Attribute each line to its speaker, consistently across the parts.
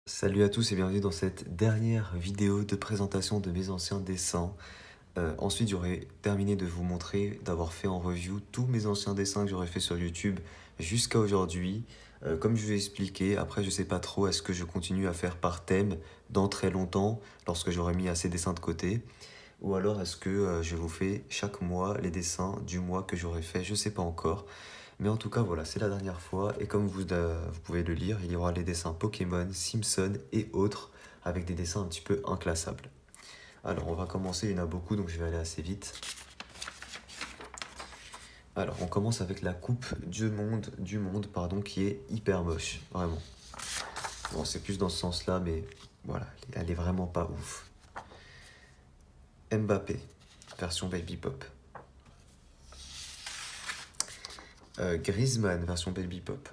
Speaker 1: Salut à tous et bienvenue dans cette dernière vidéo de présentation de mes anciens dessins. Ensuite, j'aurai terminé de vous montrer, d'avoir fait en review tous mes anciens dessins que j'aurais fait sur YouTube jusqu'à aujourd'hui. Comme je vous ai expliqué, après je sais pas trop, est-ce que je continue à faire par thème dans très longtemps, lorsque j'aurai mis assez de dessins de côté, ou alors est-ce que je vous fais chaque mois les dessins du mois que j'aurais fait, je sais pas encore. Mais en tout cas, voilà, c'est la dernière fois. Et comme vous pouvez le lire, il y aura les dessins Pokémon, Simpson et autres, avec des dessins un petit peu inclassables. Alors, on va commencer, il y en a beaucoup, donc je vais aller assez vite. Alors, on commence avec la coupe du monde, pardon, qui est hyper moche, vraiment. Bon, c'est plus dans ce sens-là, mais voilà, elle est vraiment pas ouf. Mbappé, version Baby Pop. Griezmann, version Baby Pop.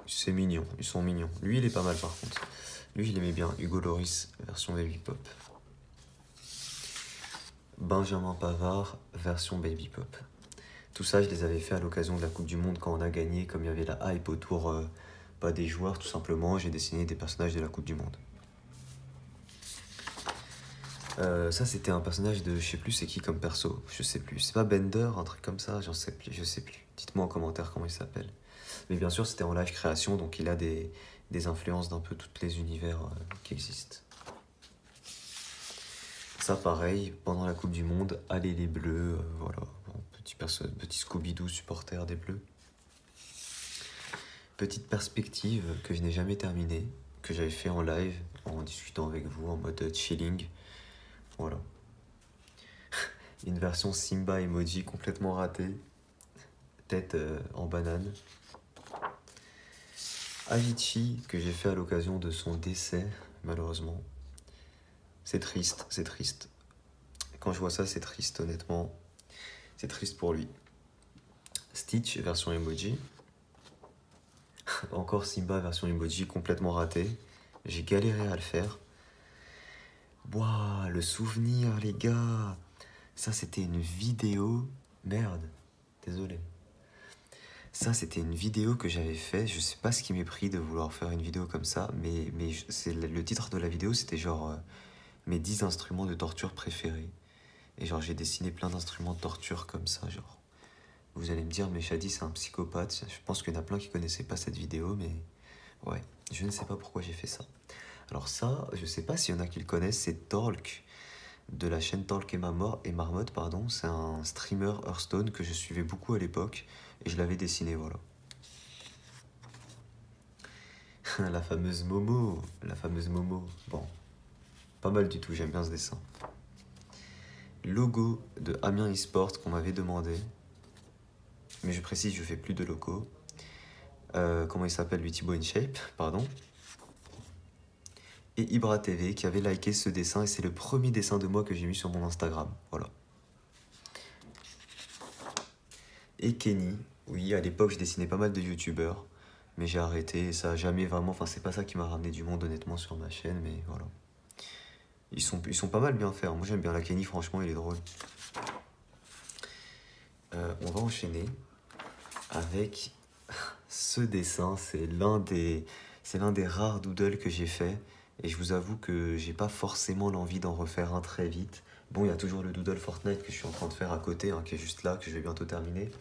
Speaker 1: C'est mignon, ils sont mignons. Lui, il est pas mal par contre. Lui, je l'aimais bien. Hugo Loris, version Baby Pop. Benjamin Pavard, version Baby Pop. Tout ça, je les avais fait à l'occasion de la Coupe du Monde quand on a gagné, comme il y avait la hype autour pas des joueurs, tout simplement. J'ai dessiné des personnages de la Coupe du Monde. Ça, c'était un personnage de, je sais plus c'est qui comme perso, je sais plus. C'est pas Bender, un truc comme ça, j'en sais plus, je sais plus. Dites-moi en commentaire comment il s'appelle. Mais bien sûr, c'était en live création, donc il a des influences d'un peu tous les univers qui existent. Ça, pareil, pendant la Coupe du Monde, allez les Bleus, voilà. Bon, petit Scooby-Doo supporter des Bleus. Petite perspective que je n'ai jamais terminée, que j'avais fait en live, en discutant avec vous, en mode chilling. Voilà. Une version Simba emoji complètement ratée. Tête en banane. Avicii, que j'ai fait à l'occasion de son décès, malheureusement. C'est triste, c'est triste. Quand je vois ça, c'est triste, honnêtement. C'est triste pour lui. Stitch, version emoji. Encore Simba, version emoji, complètement raté. J'ai galéré à le faire. Ouah, le souvenir, les gars. Ça, c'était une vidéo. Merde, désolé. Ça, c'était une vidéo que j'avais fait. Je sais pas ce qui m'est pris de vouloir faire une vidéo comme ça, mais c'est le titre de la vidéo, c'était genre mes 10 instruments de torture préférés. Et genre, j'ai dessiné plein d'instruments de torture comme ça, genre. Vous allez me dire, mais Shadi, c'est un psychopathe. Je pense qu'il y en a plein qui connaissaient pas cette vidéo, mais ouais, je ne sais pas pourquoi j'ai fait ça. Alors ça, je sais pas s'il y en a qui le connaissent, c'est Talk, de la chaîne Talk et Marmotte, pardon. C'est un streamer Hearthstone que je suivais beaucoup à l'époque, et je l'avais dessiné, voilà. La fameuse Momo, la fameuse Momo. Bon, pas mal du tout, j'aime bien ce dessin. Logo de Amiens eSport qu'on m'avait demandé. Mais je précise, je fais plus de locaux. Comment il s'appelle lui, Thibaut InShape, pardon. Et Ibra TV qui avait liké ce dessin et c'est le premier dessin de moi que j'ai mis sur mon Instagram, voilà. Et Kenny, oui, à l'époque je dessinais pas mal de youtubeurs, mais j'ai arrêté et ça a jamais vraiment, enfin c'est pas ça qui m'a ramené du monde honnêtement sur ma chaîne, mais voilà. Ils sont pas mal bien faits, moi j'aime bien la Kenny, franchement il est drôle. On va enchaîner avec ce dessin, c'est l'un des rares doodles que j'ai fait. Et je vous avoue que j'ai pas forcément l'envie d'en refaire un très vite. Bon, il y a toujours le doodle Fortnite que je suis en train de faire à côté, hein, qui est juste là, que je vais bientôt terminer.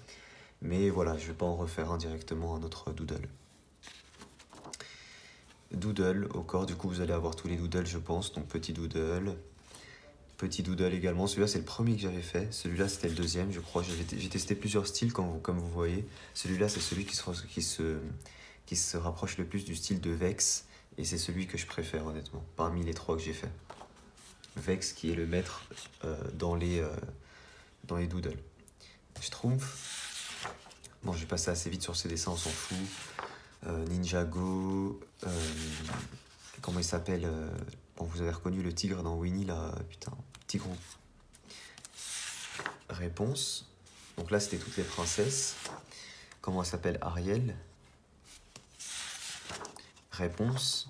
Speaker 1: Mais voilà, je vais pas en refaire un directement, un autre doodle. Doodle au corps, du coup vous allez avoir tous les doodles je pense, donc petit doodle également, celui-là c'est le premier que j'avais fait, celui-là c'était le deuxième je crois, j'ai testé plusieurs styles comme vous voyez, celui-là c'est celui qui se rapproche le plus du style de Vex, et c'est celui que je préfère honnêtement, parmi les trois que j'ai fait. Vex qui est le maître dans les doodles. Je trouve. Bon, je vais passer assez vite sur ces dessins, on s'en fout. Ninjago. Comment il s'appelle bon, vous avez reconnu le tigre dans Winnie là, putain, Tigrou. Réponse. Donc là, c'était toutes les princesses. Comment elle s'appelle Ariel. Réponse.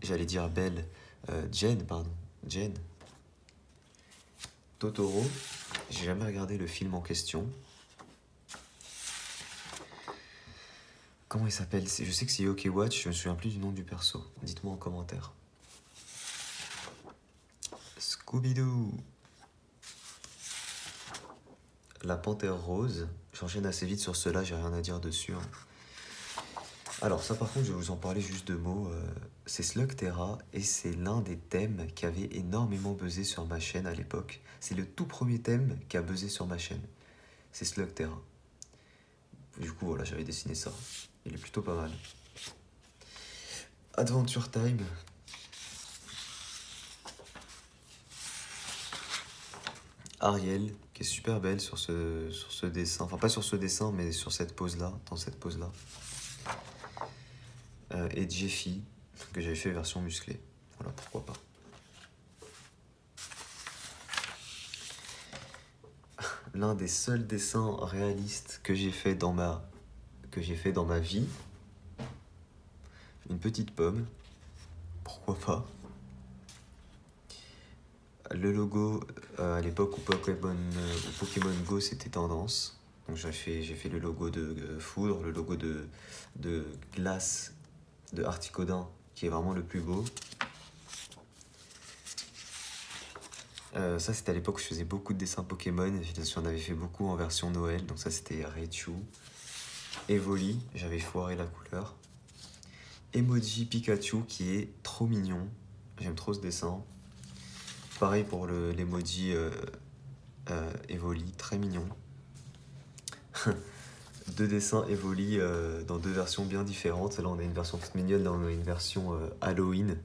Speaker 1: J'allais dire Belle. Jen, pardon. Jen. Totoro. J'ai jamais regardé le film en question. Comment il s'appelle? Je sais que c'est Yoki Watch, je me souviens plus du nom du perso. Dites-moi en commentaire. Scooby-Doo. La Panthère Rose. J'enchaîne assez vite sur cela, j'ai rien à dire dessus. Alors ça par contre, je vais vous en parler juste deux mots. C'est Slugterra et c'est l'un des thèmes qui avait énormément buzzé sur ma chaîne à l'époque. C'est le tout premier thème qui a buzzé sur ma chaîne. C'est Slugterra. Du coup voilà, j'avais dessiné ça. Il est plutôt pas mal. Adventure Time. Ariel, qui est super belle sur ce dessin. Enfin, pas sur ce dessin, mais sur cette pose-là, dans cette pose-là. Et Jeffy, que j'avais fait version musclée. Voilà, pourquoi pas. L'un des seuls dessins réalistes que j'ai fait dans ma vie. Une petite pomme. Pourquoi pas. Le logo, à l'époque où Pokémon Go c'était tendance. Donc j'ai fait le logo de Foudre, le logo de Glace, de Articodin, qui est vraiment le plus beau. Ça c'était à l'époque où je faisais beaucoup de dessins Pokémon. J'en avais fait beaucoup en version Noël. Donc ça c'était Raichu. Evoli, j'avais foiré la couleur. Emoji Pikachu qui est trop mignon. J'aime trop ce dessin. Pareil pour l'emoji Evoli, très mignon. Deux dessins Evoli dans deux versions bien différentes. Là on a une version toute mignonne, là on a une version Halloween.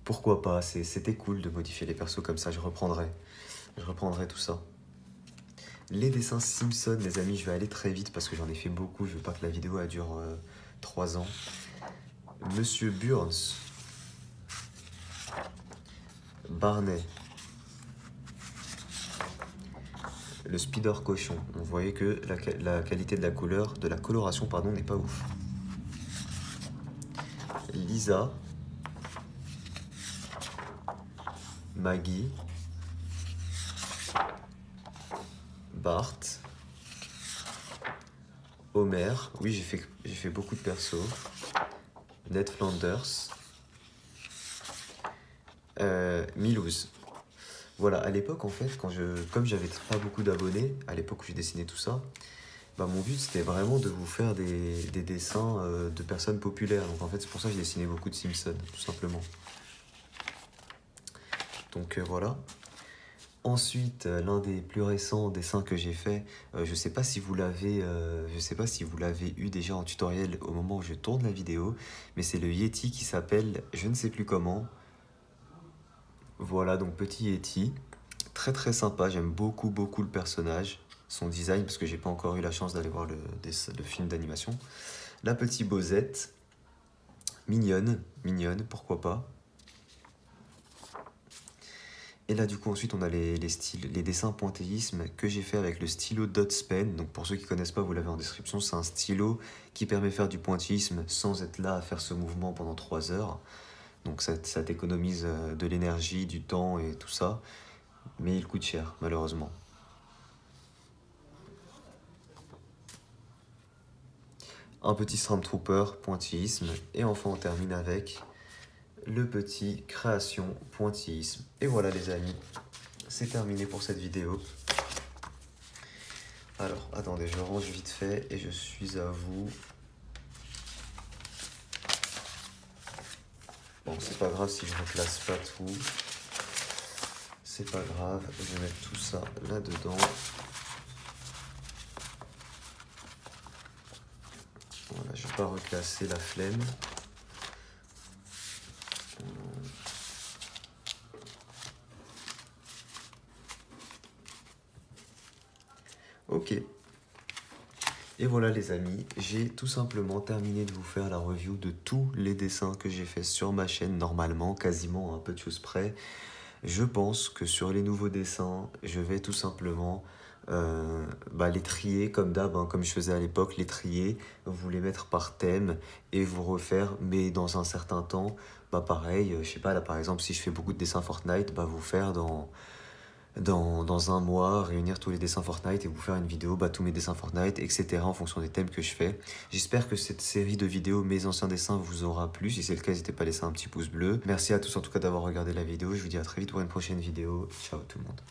Speaker 1: Pourquoi pas, c'était cool de modifier les persos comme ça, je reprendrai tout ça. Les dessins Simpson, les amis, je vais aller très vite parce que j'en ai fait beaucoup, je veux pas que la vidéo elle dure 3 ans. Monsieur Burns. Barney. Le Spider Cochon. On voyait que la qualité de la couleur, de la coloration, pardon, n'est pas ouf. Lisa. Maggie. Bart. Homer. Oui, j'ai fait beaucoup de persos. Ned Flanders. Milouz. Voilà, à l'époque, en fait, comme j'avais pas beaucoup d'abonnés, à l'époque où j'ai dessiné tout ça, bah, mon but, c'était vraiment de vous faire des dessins de personnes populaires. Donc, en fait, c'est pour ça que j'ai dessiné beaucoup de Simpsons, tout simplement. Donc, voilà. Ensuite, l'un des plus récents dessins que j'ai fait, je sais pas si vous l'avez eu déjà en tutoriel au moment où je tourne la vidéo, mais c'est le Yeti qui s'appelle je ne sais plus comment. Voilà, donc petit Yeti, très très sympa, j'aime beaucoup le personnage, son design, parce que j'ai pas encore eu la chance d'aller voir le film d'animation. La petite Bosette, mignonne, pourquoi pas. Et là du coup ensuite on a les dessins pointillisme que j'ai fait avec le stylo Dotspen. Donc pour ceux qui connaissent pas, vous l'avez en description, c'est un stylo qui permet de faire du pointillisme sans être là à faire ce mouvement pendant 3 heures. Donc ça t'économise de l'énergie, du temps et tout ça. Mais il coûte cher, malheureusement. Un petit Stormtrooper, pointillisme. Et enfin on termine avec le petit création, pointillisme. Et voilà les amis, c'est terminé pour cette vidéo. Alors, attendez, je range vite fait et je suis à vous. Bon, c'est pas grave si je ne place pas tout. C'est pas grave, je vais mettre tout ça là-dedans. Voilà, je vais pas reclasser la flemme. Ok. Et voilà les amis, j'ai tout simplement terminé de vous faire la review de tous les dessins que j'ai fait sur ma chaîne normalement, quasiment à un peu de choses près. Je pense que sur les nouveaux dessins, je vais tout simplement les trier comme d'hab, hein, comme je faisais à l'époque, les trier, vous les mettre par thème et vous refaire, mais dans un certain temps, pareil, je sais pas, là par exemple, si je fais beaucoup de dessins Fortnite, vous faire dans dans un mois, réunir tous les dessins Fortnite et vous faire une vidéo, tous mes dessins Fortnite, etc. en fonction des thèmes que je fais. J'espère que cette série de vidéos, mes anciens dessins, vous aura plu. Si c'est le cas, n'hésitez pas à laisser un petit pouce bleu. Merci à tous en tout cas d'avoir regardé la vidéo. Je vous dis à très vite pour une prochaine vidéo. Ciao tout le monde.